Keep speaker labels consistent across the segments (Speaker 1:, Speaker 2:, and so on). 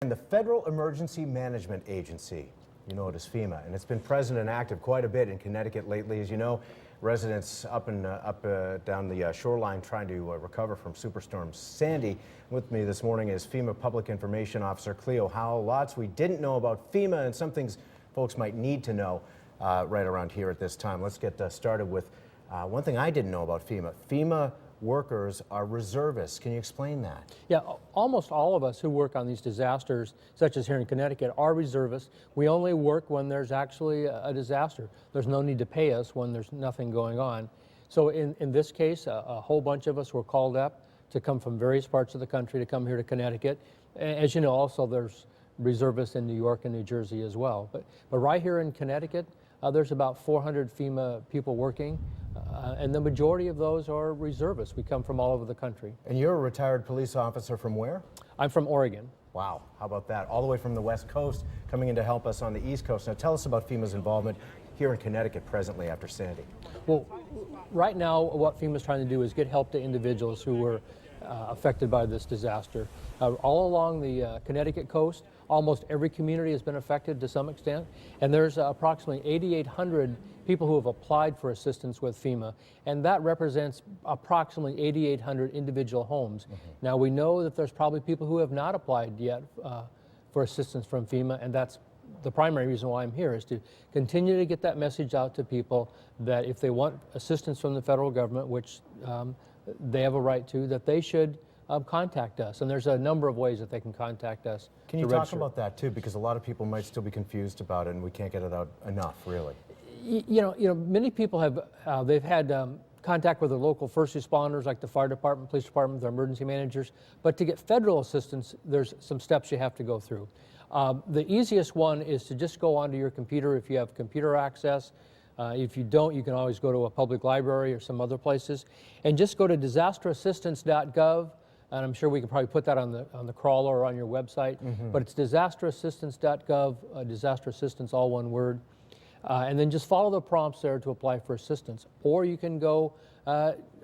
Speaker 1: And the Federal Emergency Management Agency, you know it as FEMA, and it's been present and active quite a bit in Connecticut lately. As you know, residents up down the shoreline trying to recover from Superstorm Sandy. With me this morning is FEMA Public Information Officer Cleo Howell. Lots we didn't know about FEMA and some things folks might need to know right around here at this time. Let's get started with one thing I didn't know about FEMA. FEMA workers are reservists. Can you explain that?
Speaker 2: Yeah, almost all of us who work on these disasters, such as here in Connecticut, are reservists. We only work when there's actually a disaster. There's no need to pay us when there's nothing going on. So in this case, a whole bunch of us were called up to come from various parts of the country to come here to Connecticut. As you know, also there's reservists in New York and New Jersey as well. But right here in Connecticut, there's about 400 FEMA people working. And the majority of those are reservists. We come from all over the country.
Speaker 1: And you're a retired police officer from where?
Speaker 2: I'm from Oregon.
Speaker 1: Wow, how about that? All the way from the West Coast, coming in to help us on the East Coast. Now tell us about FEMA's involvement here in Connecticut presently after Sandy.
Speaker 2: Well, right now what FEMA's trying to do is get help to individuals who were affected by this disaster. All along the Connecticut coast, almost every community has been affected to some extent, and there's approximately 8,800 people who have applied for assistance with FEMA, and that represents approximately 8,800 individual homes. Mm-hmm. Now we know that there's probably people who have not applied yet for assistance from FEMA, and that's the primary reason why I'm here, is to continue to get that message out to people that if they want assistance from the federal government, which they have a right to, that they should contact us. And there's a number of ways that they can contact us.
Speaker 1: Can you talk about that too? Because a lot of people might still be confused about it and we can't get it out enough, really.
Speaker 2: You know, many people have, they've had contact with their local first responders like the fire department, police department, their emergency managers. But to get federal assistance, there's some steps you have to go through. The easiest one is to just go onto your computer if you have computer access. If you don't, you can always go to a public library or some other places. And just go to disasterassistance.gov. And I'm sure we can probably put that on the crawler or on your website. Mm-hmm. But it's disasterassistance.gov, disaster assistance, all one word. And then just follow the prompts there to apply for assistance. Or you can go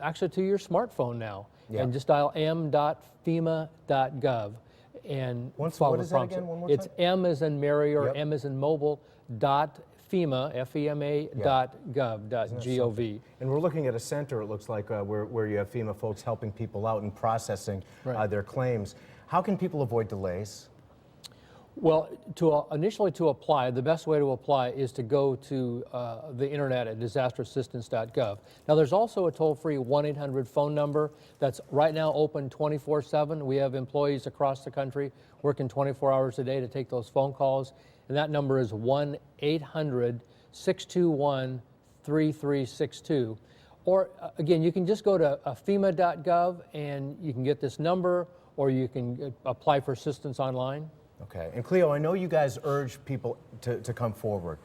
Speaker 2: actually to your smartphone now and just dial m.fema.gov and follow the prompts. One more time? It's M as in Mary or M as in mobile, .FEMA, FEMA.gov.gov.
Speaker 1: And we're looking at a center, it looks like, where you have FEMA folks helping people out and processing their claims. How can people avoid delays?
Speaker 2: Well, initially to apply, the best way to apply is to go to the internet at disasterassistance.gov. Now there's also a toll-free 1-800 phone number that's right now open 24/7. We have employees across the country working 24 hours a day to take those phone calls, and that number is 1-800-621-3362. Or again, you can just go to FEMA.gov and you can get this number, or you can apply for assistance online.
Speaker 1: Okay, and Cleo, I know you guys urge people to come forward.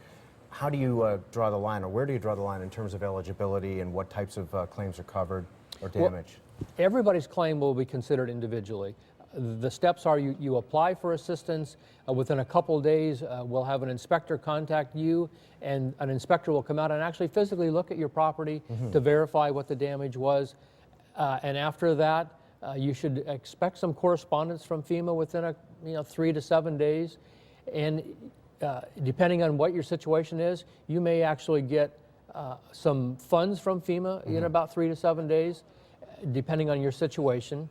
Speaker 1: How do you draw the line, or where do you draw the line in terms of eligibility and what types of claims are covered or damage?
Speaker 2: Well, everybody's claim will be considered individually. The steps are you apply for assistance. Within a couple of days, we'll have an inspector contact you, and an inspector will come out and actually physically look at your property to verify what the damage was. And after that, you should expect some correspondence from FEMA within 3 to 7 days. And depending on what your situation is, you may actually get some funds from FEMA in about 3 to 7 days, depending on your situation.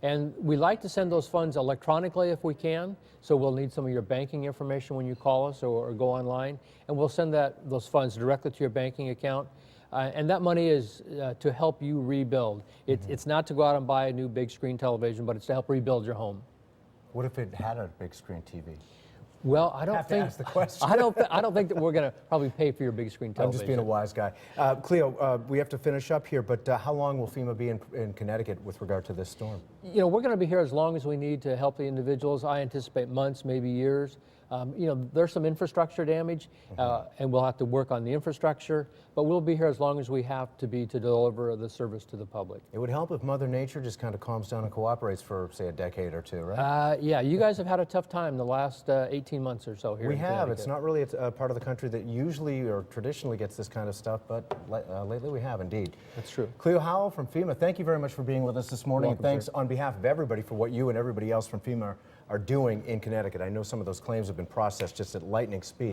Speaker 2: And we like to send those funds electronically if we can, so we'll need some of your banking information when you call us or go online, and we'll send those funds directly to your banking account. And that money is to help you rebuild. It's not to go out and buy a new big screen television, but it's to help rebuild your home.
Speaker 1: What if it had a big screen TV?
Speaker 2: Well, I don't think.
Speaker 1: To ask the question.
Speaker 2: I don't think that we're going to probably pay for your big screen television.
Speaker 1: I'm just being a wise guy. Cleo, we have to finish up here, but how long will FEMA be in Connecticut with regard to this storm?
Speaker 2: You know, we're going to be here as long as we need to help the individuals. I anticipate months, maybe years. There's some infrastructure damage, and we'll have to work on the infrastructure, but we'll be here as long as we have to be to deliver the service to the public.
Speaker 1: It would help if Mother Nature just kind of calms down and cooperates for, say, a decade or two, right?
Speaker 2: Yeah, you guys have had a tough time the last 18 months or so here in Connecticut.
Speaker 1: We have. It's not really a part of the country that usually or traditionally gets this kind of stuff, but lately we have indeed.
Speaker 2: That's true.
Speaker 1: Cleo Howell from FEMA, thank you very much for being with us this morning.
Speaker 2: Welcome,
Speaker 1: thanks
Speaker 2: sir.
Speaker 1: on behalf of everybody for what you and everybody else from FEMA are doing in Connecticut. I know some of those claims have been processed just at lightning speed.